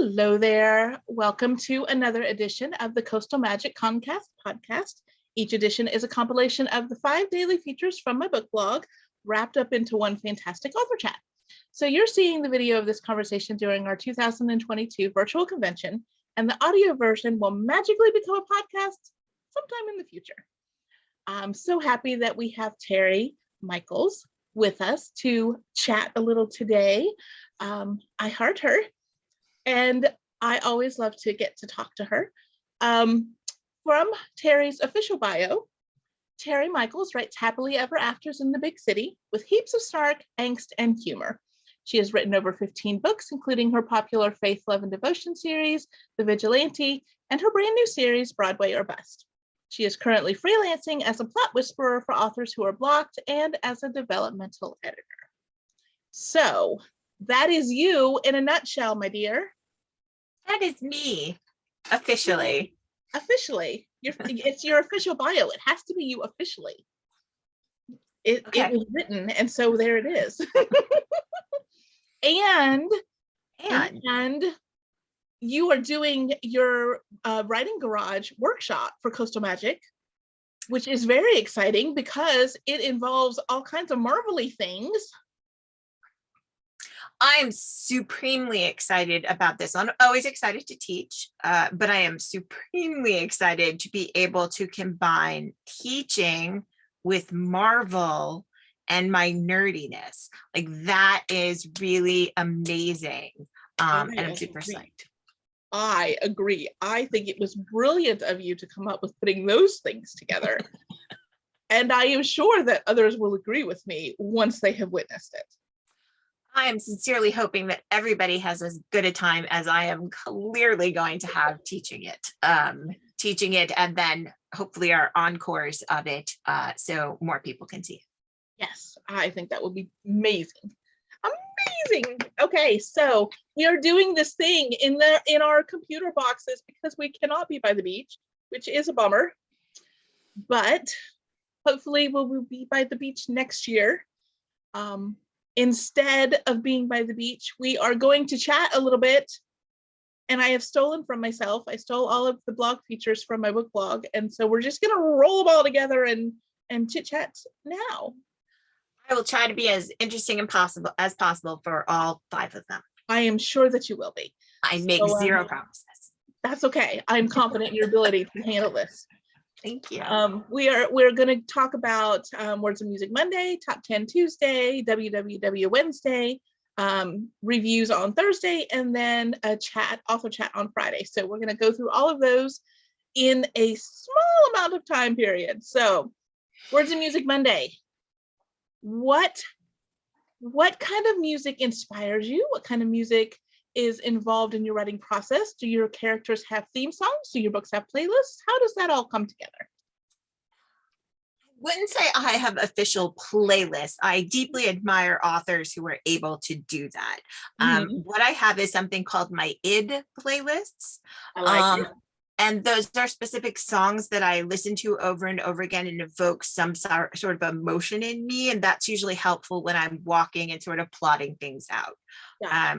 Hello there. Welcome to another edition of the Coastal Magic Concast podcast. Each edition is a compilation of the 5 daily features from my book blog, wrapped up into one fantastic author chat. So you're seeing the video of this conversation during our 2022 virtual convention, and the audio version will magically become a podcast sometime in the future. I'm so happy that we have Tere Michaels with us to chat a little today. I heart her. And I always love to get to talk to her. From Tere's official bio, Tere Michaels writes happily ever afters in the big city with heaps of snark, angst, and humor. She has written over 15 books, including her popular Faith, Love, and Devotion series, The Vigilante, and her brand new series, Broadway or Bust. She is currently freelancing as a plot whisperer for authors who are blocked and as a developmental editor. So that is you in a nutshell, my dear. That is me, officially. Officially. It's your official bio. It has to be you officially. It was written, and so there it is. and you are doing your writing garage workshop for Coastal Magic, which is very exciting because it involves all kinds of marvelly things. I'm supremely excited about this. I'm always excited to teach, but I am supremely excited to be able to combine teaching with Marvel and my nerdiness. Like, that is really amazing. And I'm super psyched. I agree. I think it was brilliant of you to come up with putting those things together. And I am sure that others will agree with me once they have witnessed it. I am sincerely hoping that everybody has as good a time as I am clearly going to have teaching it, and then hopefully our encores of it, so more people can see it. Yes, I think that would be amazing. Amazing. Okay, so we are doing this thing in our computer boxes because we cannot be by the beach, which is a bummer. But hopefully we'll be by the beach next year. Instead of being by the beach, we are going to chat a little bit. And I have stolen from myself. I stole all of the blog features from my book blog. And so we're just going to roll them all together and chit chat now. I will try to be as interesting as possible for all 5 of them. I am sure that you will be. I make zero promises. That's okay. I'm confident in your ability to handle this. Thank you. We're going to talk about Words of Music Monday, Top 10 Tuesday, WWW Wednesday, reviews on Thursday, and then a author chat on Friday. So we're going to go through all of those in a small amount of time period. So Words of Music Monday. What kind of music inspires you? What kind of music is involved in your writing process? Do your characters have theme songs? Do your books have playlists? How does that all come together? I wouldn't say I have official playlists. I deeply admire authors who are able to do that. What I have is something called my id playlists. I like it. And those are specific songs that I listen to over and over again and evoke some sort of emotion in me. And that's usually helpful when I'm walking and sort of plotting things out. Yeah.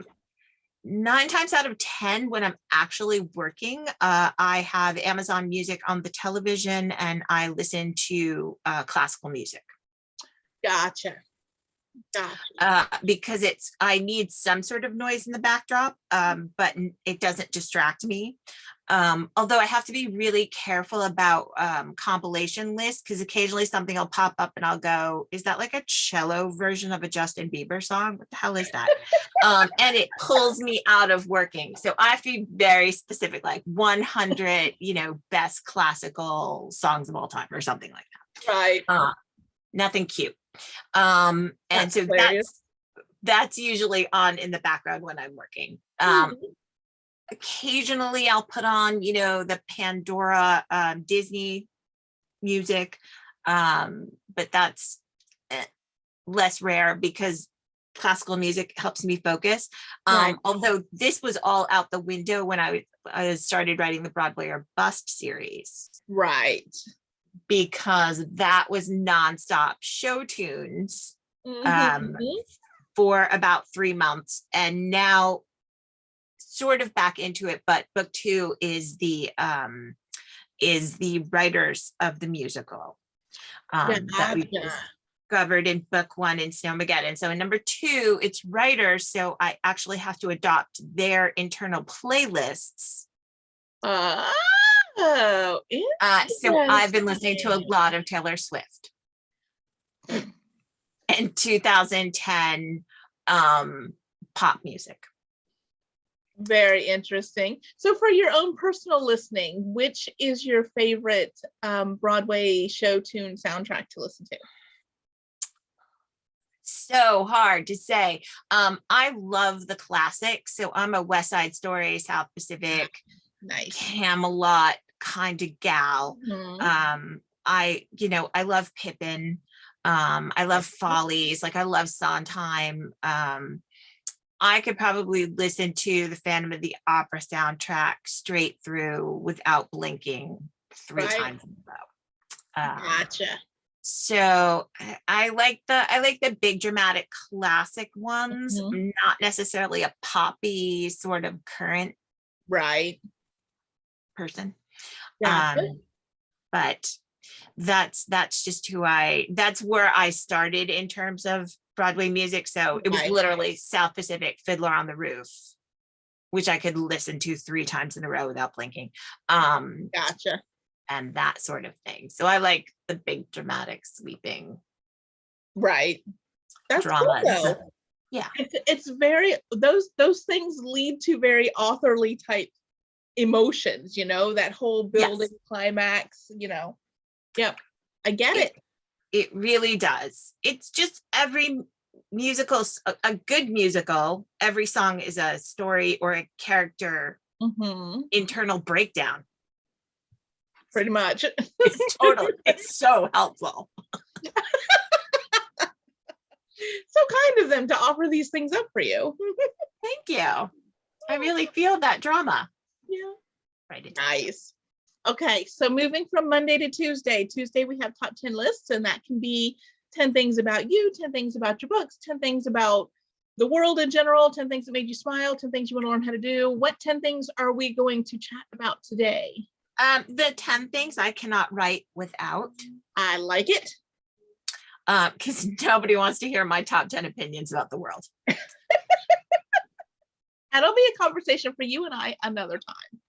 9 times out of 10, when I'm actually working, I have Amazon Music on the television and I listen to classical music. Gotcha. Because I need some sort of noise in the backdrop, but it doesn't distract me. Although I have to be really careful about compilation lists, because occasionally something will pop up and I'll go, is that like a cello version of a Justin Bieber song? What the hell is that? And it pulls me out of working. So I have to be very specific, like 100, best classical songs of all time or something like that. Right. Nothing cute. And so that's usually on in the background when I'm working. Occasionally I'll put on, the Pandora Disney music, but that's less rare because classical music helps me focus. Right. Although this was all out the window when I started writing the Broadway or Bust series. Right. Because that was nonstop show tunes for about 3 months. And now sort of back into it, but book 2 is the writers of the musical that we Gotcha. discovered in book 1 in Snowmageddon. So in number 2, it's writers. So I actually have to adopt their internal playlists. Oh, So I've been listening to a lot of Taylor Swift. And 2010 pop music. Very interesting. So for your own personal listening, which is your favorite Broadway show tune soundtrack to listen to? So hard to say. I love the classics. So I'm a West Side Story, South Pacific, Nice. Camelot kind of gal. Mhm. I love Pippin. I love Follies. Like I love Sondheim. I could probably listen to the Phantom of the Opera soundtrack straight through without blinking 3 times in a row. Gotcha. So I like the big dramatic classic ones, not necessarily a poppy sort of current person. Gotcha. But that's just that's where I started in terms of Broadway music. So it was literally South Pacific, Fiddler on the Roof, which I could listen to 3 times in a row without blinking. Gotcha. And that sort of thing. So I like the big dramatic sweeping That's dramas. cool, though. Yeah. It's very those things lead to very authorly type emotions, that whole building climax, Yep. I get it. It really does. It's just every musical, a good musical, every song is a story or a character internal breakdown. Pretty much. It's so helpful. So kind of them to offer these things up for you. Thank you. I really feel that drama. Yeah. Right. Nice. Okay, so moving from Monday to Tuesday. Tuesday we have top 10 lists, and that can be 10 things about you, 10 things about your books, 10 things about the world in general, 10 things that made you smile, 10 things you want to learn how to do. What 10 things are we going to chat about today? The 10 things I cannot write without. I like it. Because nobody wants to hear my top 10 opinions about the world. That'll be a conversation for you and I another time.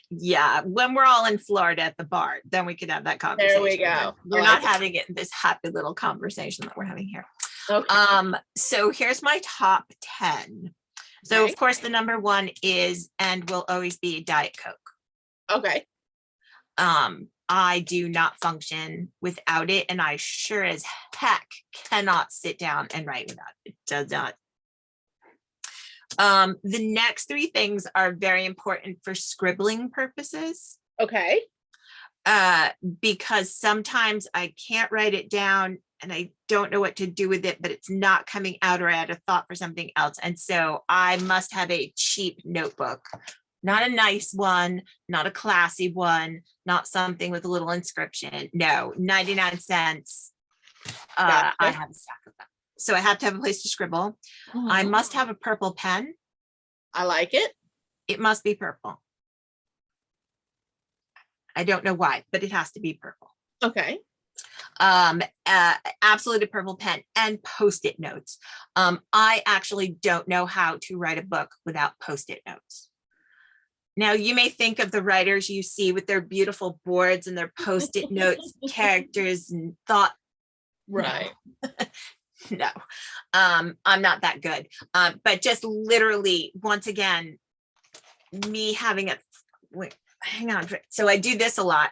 Yeah, when we're all in Florida at the bar, then we could have that conversation. There we go. We're not having it in this happy little conversation that we're having here. Okay. So here's my top 10. So of course the number 1 is and will always be Diet Coke. Okay. I do not function without it, and I sure as heck cannot sit down and write without it. It does not. The next 3 things are very important for scribbling purposes. Okay. Because sometimes I can't write it down and I don't know what to do with it, but it's not coming out, or I had a thought for something else. And so I must have a cheap notebook, not a nice one, not a classy one, not something with a little inscription. No, 99 cents. Gotcha. I have a stack of them. So I have to have a place to scribble. I must have a purple pen. I like it. It must be purple. I don't know why, but it has to be purple. Okay. Absolutely purple pen and Post-it notes. I actually don't know how to write a book without Post-it notes. Now, you may think of the writers you see with their beautiful boards and their Post-it notes, characters and thought. Right. No, I'm not that good. But just literally, once again, me having a, wait, hang on. So I do this a lot.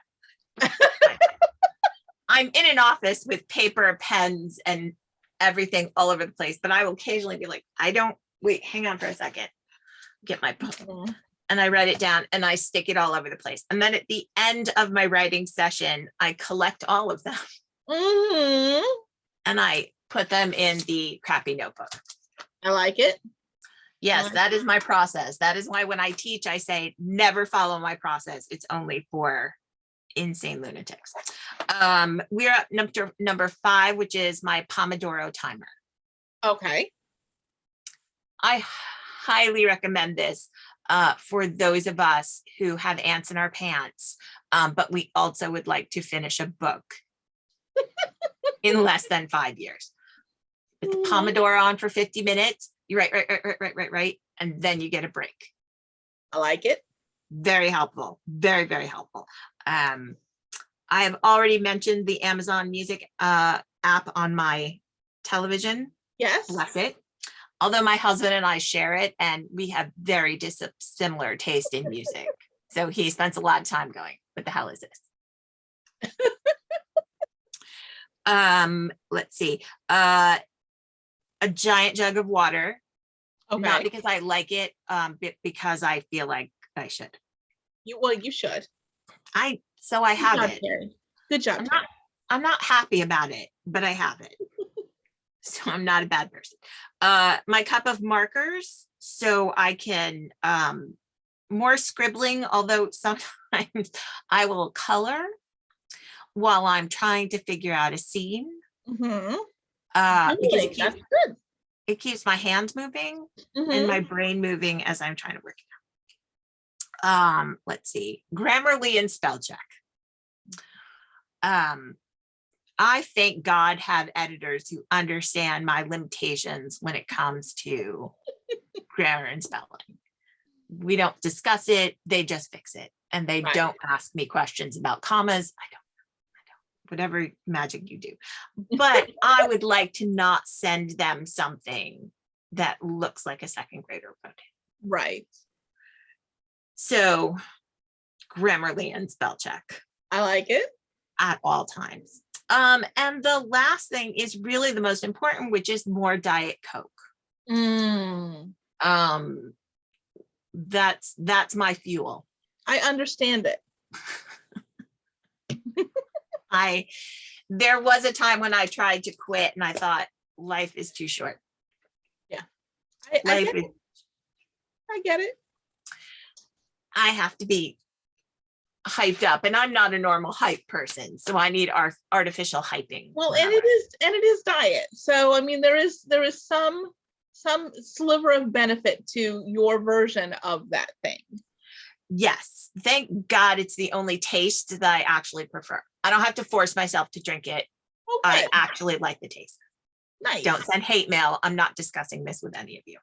I'm in an office with paper, pens, and everything all over the place, but I will occasionally be like, wait, hang on for a second. Get my book. And I write it down and I stick it all over the place. And then at the end of my writing session, I collect all of them. And I put them in the crappy notebook. I like it. Yes, that is my process. That is why when I teach, I say, never follow my process. It's only for insane lunatics. We're at number 5, which is my Pomodoro timer. Okay. I highly recommend this. for those of us who have ants in our pants, but we also would like to finish a book in less than 5 years. Put the Pomodoro on for 50 minutes. You right. And then you get a break. I like it. Very helpful. Very, very helpful. I have already mentioned the Amazon Music app on my television. Yes. Bless it. Although my husband and I share it, and we have very similar taste in music. So he spends a lot of time going, what the hell is this? Let's see. A giant jug of water. Okay. Not because I like it, but because I feel like I should. You should. I have job, it. Tere. Good job. I'm not happy about it, but I have it. So I'm not a bad person. My cup of markers, so I can more scribbling, although sometimes I will color while I'm trying to figure out a scene. Mm-hmm. Because That's good. it keeps my hands moving and my brain moving as I'm trying to work it out. Let's see, Grammarly and spell check. I thank God have editors who understand my limitations when it comes to grammar and spelling. We don't discuss it, they just fix it. And they don't ask me questions about commas. I don't, whatever magic you do. But I would like to not send them something that looks like a second grader wrote it. Right. So Grammarly and spell check. I like it. At all times. And the last thing is really the most important, which is more Diet Coke. That's my fuel. I understand it. There was a time when I tried to quit and I thought life is too short. Yeah. I get it. I have to be hyped up, and I'm not a normal hype person, so I need artificial hyping. Well, and it is diet. So I mean, there is some sliver of benefit to your version of that thing. Yes, thank God it's the only taste that I actually prefer. I don't have to force myself to drink it. I actually like the taste. Nice. Don't send hate mail. I'm not discussing this with any of you.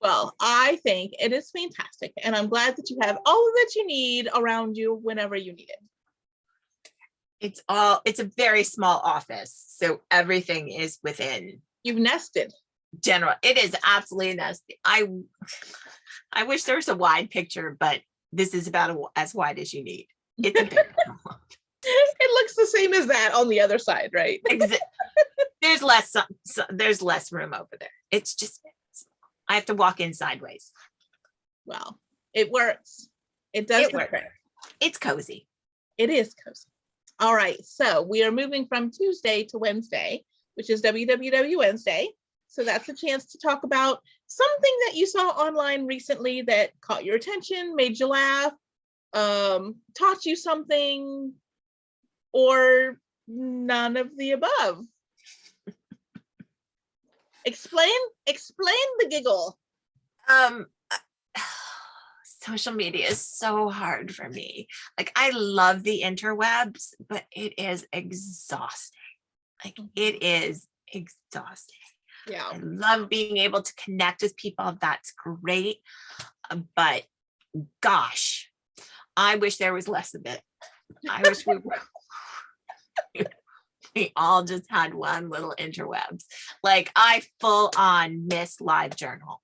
Well, I think it is fantastic, and I'm glad that you have all that you need around you whenever you need it. It's a very small office, so everything is within. You've nested. General, it is absolutely nested. I wish there was a wide picture, but this is about as wide as you need. It's a big It looks the same as that on the other side, right? There's less room over there. It's just, I have to walk in sideways. Well, it works. It does work. It's cozy. It is cozy. All right, so we are moving from Tuesday to Wednesday, which is WWW Wednesday. So that's a chance to talk about something that you saw online recently that caught your attention, made you laugh, taught you something, or none of the above. Explain the giggle. Social media is so hard for me. Like, I love the interwebs, but it is exhausting. Like, it is exhausting. Yeah. I love being able to connect with people. That's great. But gosh, I wish there was less of it. I wish we all just had one little interwebs. Like, I full on miss LiveJournal.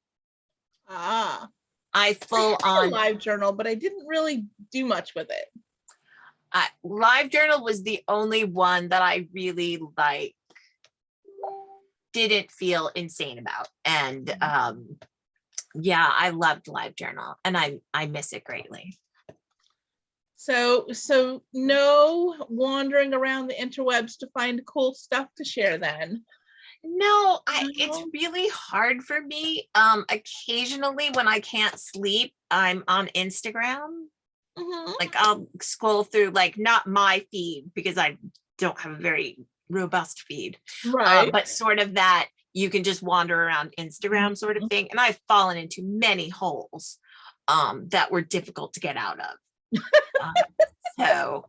I full on LiveJournal, but I didn't really do much with it. LiveJournal was the only one that I really didn't feel insane about. And yeah, I loved LiveJournal, and I miss it greatly. So no wandering around the interwebs to find cool stuff to share then. No, it's really hard for me. Occasionally when I can't sleep, I'm on Instagram. Like, I'll scroll through, like, not my feed because I don't have a very robust feed, right? But sort of that you can just wander around Instagram sort of thing. And I've fallen into many holes that were difficult to get out of. So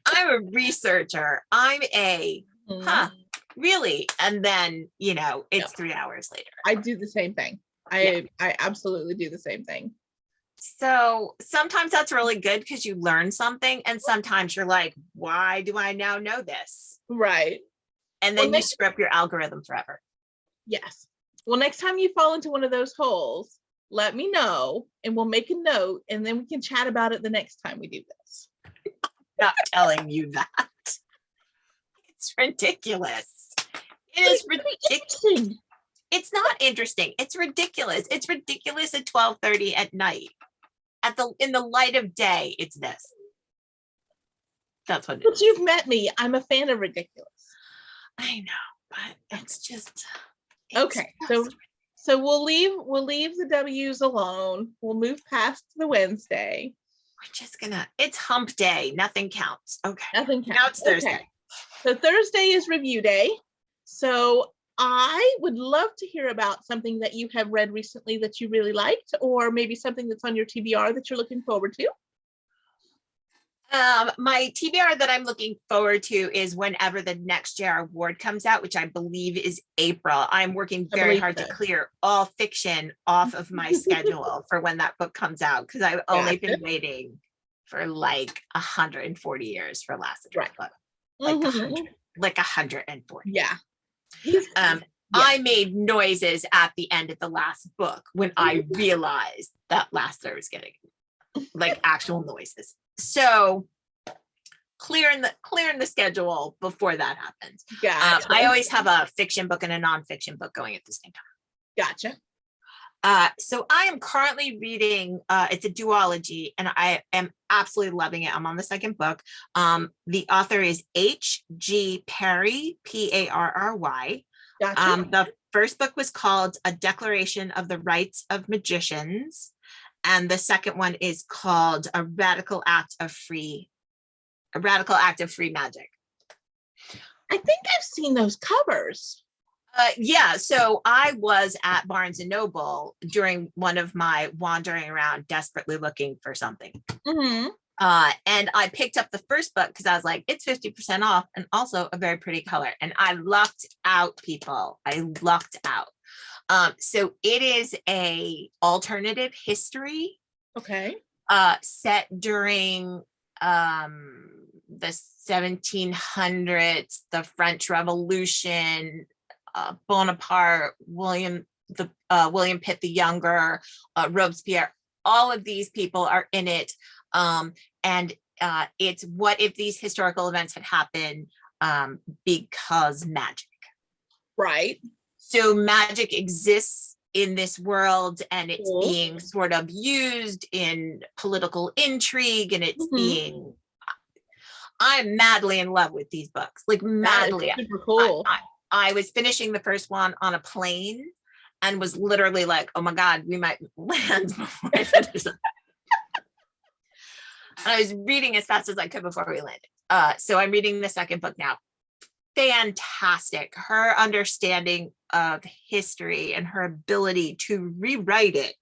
I'm a researcher. I'm a, really? And then, it's 3 hours later. I do the same thing. I absolutely do the same thing. So sometimes that's really good because you learn something, and sometimes you're like, why do I now know this? Right. And then you screw up your algorithm forever. Yes. Well, next time you fall into one of those holes, let me know and we'll make a note, and then we can chat about it the next time we do this. Not telling you that. It's ridiculous. It is ridiculous. It's not interesting. It's ridiculous. It's ridiculous at 12:30 at night. In the light of day, it's this. That's what it is. But you've met me. I'm a fan of ridiculous. I know, but it's just okay. So we'll leave the W's alone. We'll move past the Wednesday. We're just it's hump day. Nothing counts. Okay. Nothing counts. Now it's Thursday. Okay. So Thursday is review day. So I would love to hear about something that you have read recently that you really liked, or maybe something that's on your TBR that you're looking forward to. My TBR that I'm looking forward to is whenever the next JR award comes out, which I believe is April. I'm working very hard to clear all fiction off of my schedule for when that book comes out, because I've only been waiting for like 140 years for Lassiter's book. Like 140. Yeah. I made noises at the end of the last book when I realized that Lassiter was getting like actual noises. So clearing the schedule before that happens. I always have a fiction book and a nonfiction book going at the same time. Gotcha. So I am currently reading, it's a duology, and I am absolutely loving it. I'm on the second book. The author is H.G. Perry, Parry. Gotcha. The first book was called A Declaration of the Rights of Magicians. And the second one is called A Radical Act of Free Magic. I think I've seen those covers. Yeah, so I was at Barnes and Noble during one of my wandering around desperately looking for something. And I picked up the first book because I was like, it's 50% off and also a very pretty color. And I lucked out, people. I lucked out. So it is a alternative history. Okay. Set during the 1700s, the French Revolution, Bonaparte, William Pitt the Younger, Robespierre. All of these people are in it, and it's what if these historical events had happened because magic. Right. So magic exists in this world, and it's being sort of used in political intrigue, and it's being. I'm madly in love with these books, like madly. Super cool. I was finishing the first one on a plane and was literally like, oh my God, we might land before I finish it. And I was reading as fast as I could before we landed. So I'm reading the second book now. Fantastic. Her understanding of history and her ability to rewrite it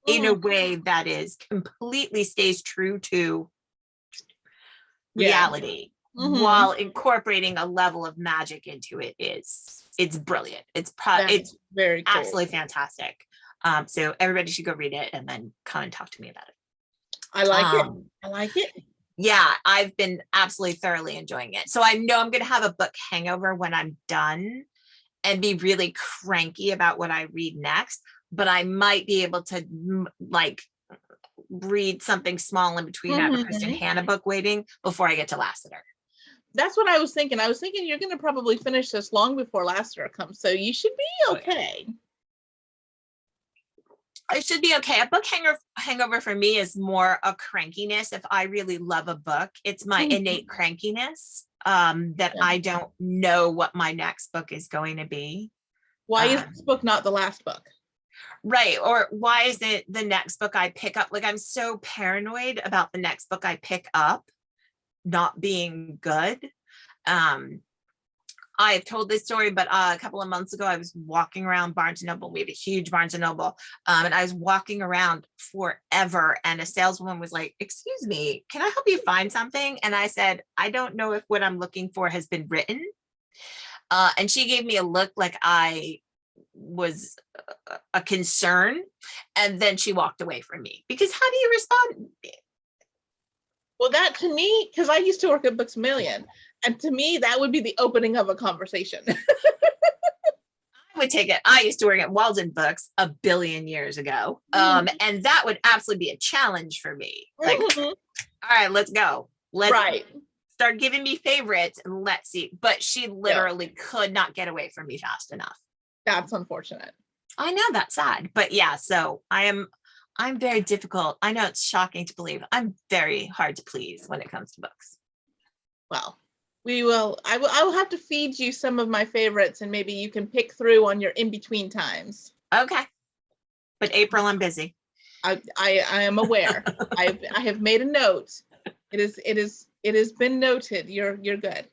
in a way that is completely stays true to reality. While incorporating a level of magic into it it's brilliant. It's very cool. Absolutely fantastic. So everybody should go read it and then come and talk to me about it. I like it. Yeah, I've been absolutely thoroughly enjoying it. So I know I'm going to have a book hangover when I'm done and be really cranky about what I read next, but I might be able to like read something small in between. I have a Kristen Hanna book waiting before I get to Lassiter. That's what I was thinking. I was thinking you're going to probably finish this long before Lassiter comes, so you should be okay. I should be okay. A book hangover for me is more a crankiness. If I really love a book, it's my innate crankiness that I don't know what my next book is going to be. Why is this book not the last book? Right. Or why is it the next book I pick up? Like, I'm so paranoid about the next book I pick up not being good. I've told this story, but a couple of months ago, I was walking around Barnes and Noble. We have a huge Barnes and Noble, and I was walking around forever. And a saleswoman was like, "Excuse me, can I help you find something?" And I said, "I don't know if what I'm looking for has been written." And she gave me a look like I was a concern, and then she walked away from me, because how do you respond? Well, that to me, because I used to work at Books A Million, and to me, that would be the opening of a conversation. I would take it. I used to work at Walden Books a billion years ago. And that would absolutely be a challenge for me. Like, all right, let's go. Let's start giving me favorites and let's see. But she literally could not get away from me fast enough. That's unfortunate. I know, that's sad. But yeah, so I'm very difficult. I know it's shocking to believe. I'm very hard to please when it comes to books. Well, I will have to feed you some of my favorites, and maybe you can pick through on your in-between times. Okay. But April, I'm busy. I am aware. I have made a note. It has been noted. You're good.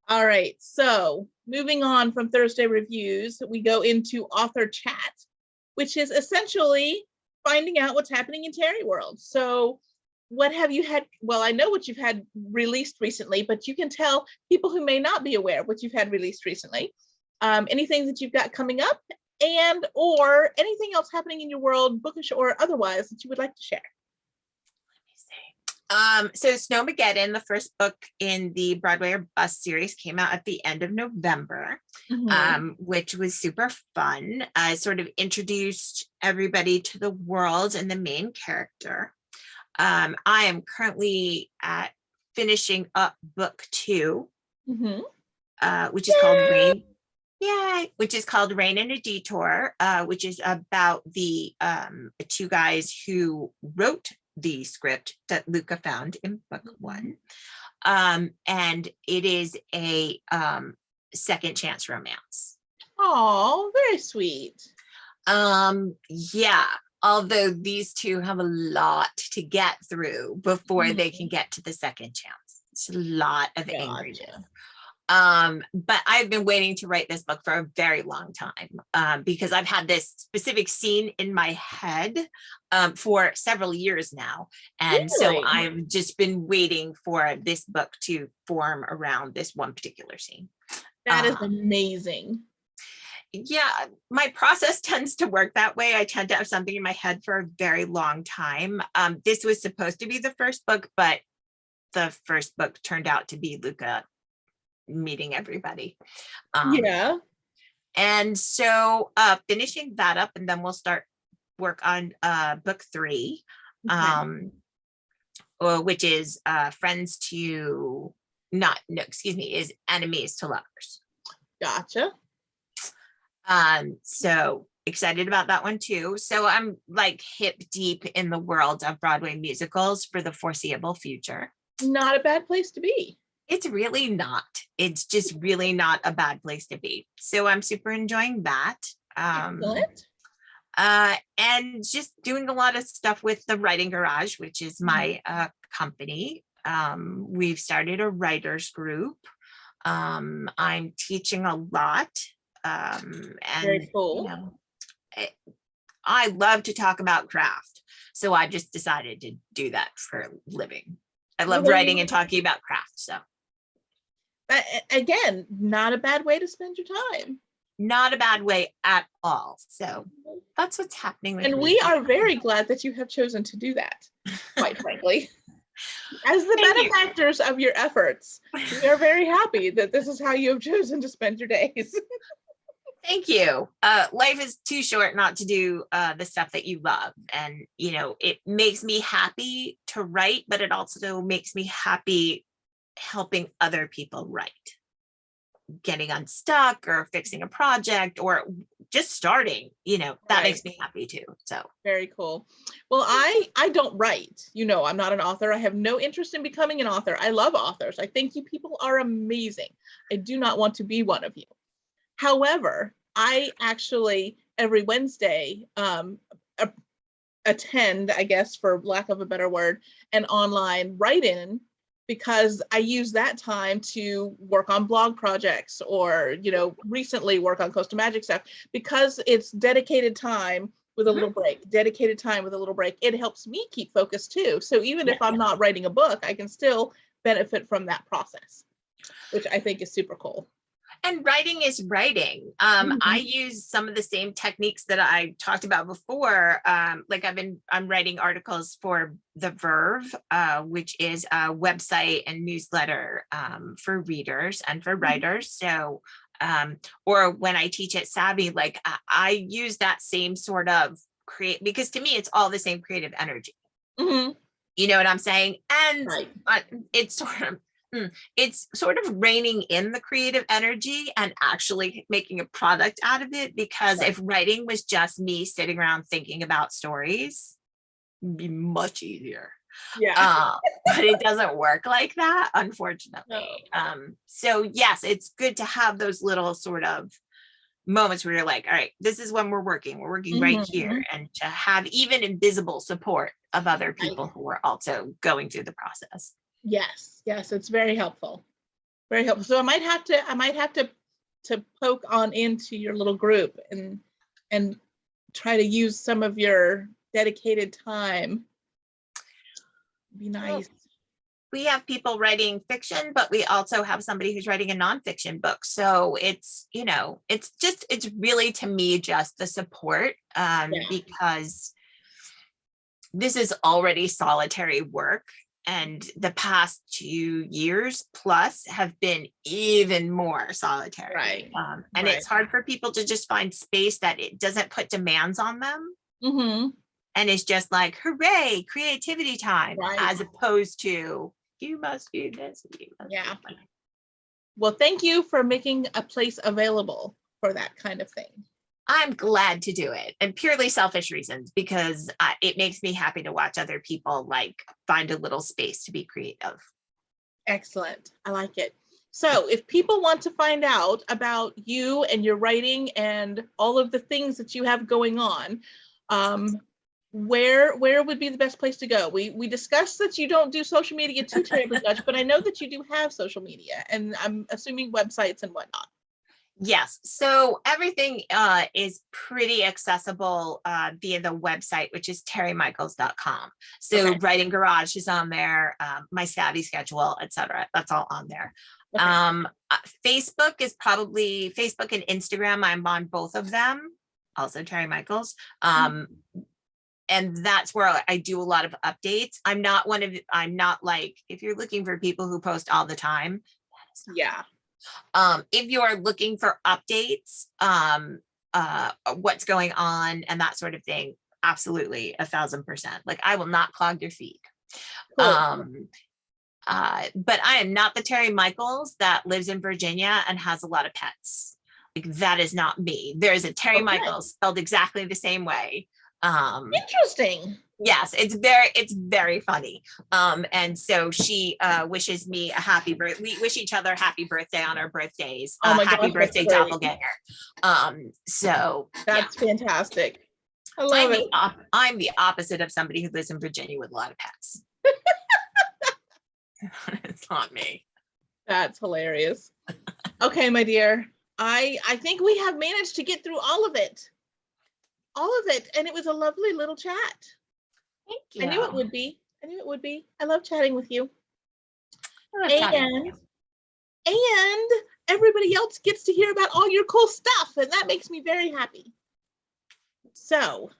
All right, so moving on from Thursday reviews, we go into author chat, which is essentially finding out what's happening in Tere world. So what have you had? Well, I know what you've had released recently, but you can tell people who may not be aware what you've had released recently. Anything that you've got coming up, and or anything else happening in your world, bookish or otherwise, that you would like to share. So Snowmageddon, the first book in the Broadway or Bust series, came out at the end of November, which was super fun. Sort of introduced everybody to the world and the main character. I am currently finishing up book 2, which is called Rain. Yay! Which is called Rain and a Detour, which is about the 2 guys who wrote the script that Luca found in book 1. And it is a second chance romance. Oh, very sweet. Yeah, although these 2 have a lot to get through before they can get to the second chance. It's a lot of angriness. But I've been waiting to write this book for a very long time, because I've had this specific scene in my head for several years now. And so I've just been waiting for this book to form around this one particular scene. That is amazing. Yeah, my process tends to work that way. I tend to have something in my head for a very long time. This was supposed to be the first book, but the first book turned out to be Luca meeting everybody. And so finishing that up, and then we'll start work on book 3, which is friends to is enemies to lovers. Gotcha. So excited about that one too. So I'm like hip deep in the world of Broadway musicals for the foreseeable future. Not a bad place to be. It's really not. It's just really not a bad place to be. So I'm super enjoying that. Excellent. And just doing a lot of stuff with the Writing Garage, which is my company. We've started a writers group. I'm teaching a lot. And very cool. You know, I love to talk about craft. So I just decided to do that for a living. I love writing and talking about craft. So again, not a bad way to spend your time. Not a bad way at all. So that's what's happening with and me. We are very glad that you have chosen to do that, quite frankly. As the benefactors of your efforts, we are very happy that this is how you have chosen to spend your days. Thank you. Life is too short not to do the stuff that you love. And, you know, it makes me happy to write, but it also makes me happy helping other people write. Getting unstuck or fixing a project or just starting, you know, that makes me happy too. So very cool. Well, I don't write, you know, I'm not an author. I have no interest in becoming an author. I love authors. I think you people are amazing. I do not want to be one of you. However, I actually every Wednesday attend, I guess, for lack of a better word, an online write-in because I use that time to work on blog projects or, recently work on Coastal Magic stuff, because it's dedicated time with a little break, dedicated time with a little break. It helps me keep focused too. So even if I'm not writing a book, I can still benefit from that process, which I think is super cool. And writing is writing. I use some of the same techniques that I talked about before. Like I'm writing articles for The Verve, which is a website and newsletter for readers and for writers. So, or when I teach at Savvy, like I use that same sort of because to me, it's all the same creative energy. You know what I'm saying? And it's sort of reining in the creative energy and actually making a product out of it, because if writing was just me sitting around thinking about stories, it'd be much easier. But it doesn't work like that, unfortunately. So yes, it's good to have those little sort of moments where you're like, all right, this is when we're working right here, and to have even invisible support of other people who are also going through the process. Yes, it's very helpful. Very helpful. So I might have to poke on into your little group and try to use some of your dedicated time. Be nice. We have people writing fiction, but we also have somebody who's writing a nonfiction book. So it's really, to me, just the support, because this is already solitary work. And the past 2 years plus have been even more solitary. And it's hard for people to just find space that it doesn't put demands on them. And it's just like, hooray, creativity time, as opposed to, you must do this. Well, thank you for making a place available for that kind of thing. I'm glad to do it, and purely selfish reasons, because it makes me happy to watch other people like find a little space to be creative. Excellent. I like it. So if people want to find out about you and your writing and all of the things that you have going on, where would be the best place to go? We discussed that you don't do social media too terribly much, but I know that you do have social media, and I'm assuming websites and whatnot. Yes, so everything is pretty accessible via the website, which is terrymichaels.com. So Writing Garage is on there, my Savvy schedule, etc. That's all on there. Facebook is probably Facebook and Instagram. I'm on both of them. Also Terry Michaels. And that's where I do a lot of updates. I'm not like, if you're looking for people who post all the time. If you're looking for updates, what's going on and that sort of thing, absolutely 1000%. Like, I will not clog your feed. But I am not the Terry Michaels that lives in Virginia and has a lot of pets. Like, that is not me. There's a Terry Michaels spelled exactly the same way. Interesting. Yes, it's very funny. And so she wishes me a happy birthday. We wish each other happy birthday on our birthdays. Happy birthday, doppelganger. So that's fantastic. I love it. I'm the opposite of somebody who lives in Virginia with a lot of pets. It's not me. That's hilarious. Okay, my dear. I think we have managed to get through all of it. And it was a lovely little chat. Thank you. I knew it would be. I love chatting with you. And everybody else gets to hear about all your cool stuff, and that makes me very happy. So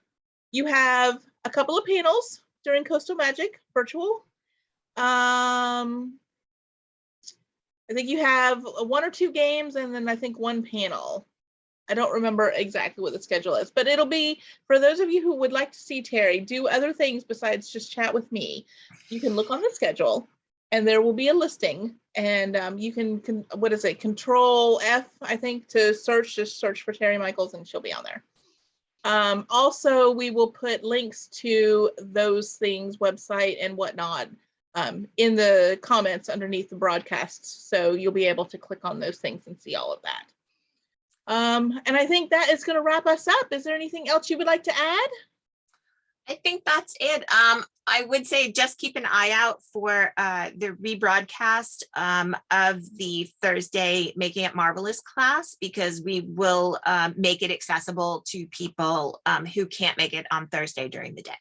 you have a couple of panels during Coastal Magic virtual. I think you have 1 or 2 games, and then I think 1 panel. I don't remember exactly what the schedule is, but it'll be, for those of you who would like to see Terry do other things besides just chat with me, you can look on the schedule and there will be a listing, and you can what is it, Control F, I think, to search, just search for Terry Michaels and she'll be on there. Also, we will put links to those things, website and whatnot, in the comments underneath the broadcast. So you'll be able to click on those things and see all of that. And I think that is going to wrap us up. Is there anything else you would like to add? I think that's it. I would say just keep an eye out for the rebroadcast of the Thursday Making It Marvelous class, because we will make it accessible to people who can't make it on Thursday during the day.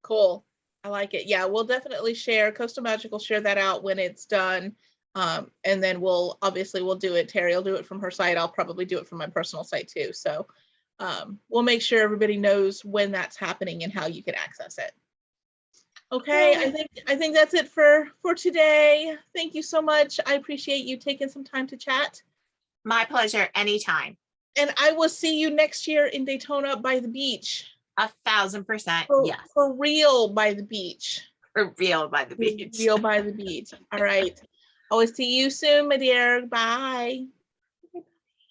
Cool. I like it. Yeah, we'll definitely share. Coastal Magic will share that out when it's done. And then we'll do it. Tere will do it from her site. I'll probably do it from my personal site too. So we'll make sure everybody knows when that's happening and how you can access it. Okay, I think that's it for today. Thank you so much. I appreciate you taking some time to chat. My pleasure, anytime. And I will see you next year in Daytona by the beach. 1,000%. Yes. For real by the beach. For real by the beach. Real by the beach. All right. Always see you soon, my dear. Bye.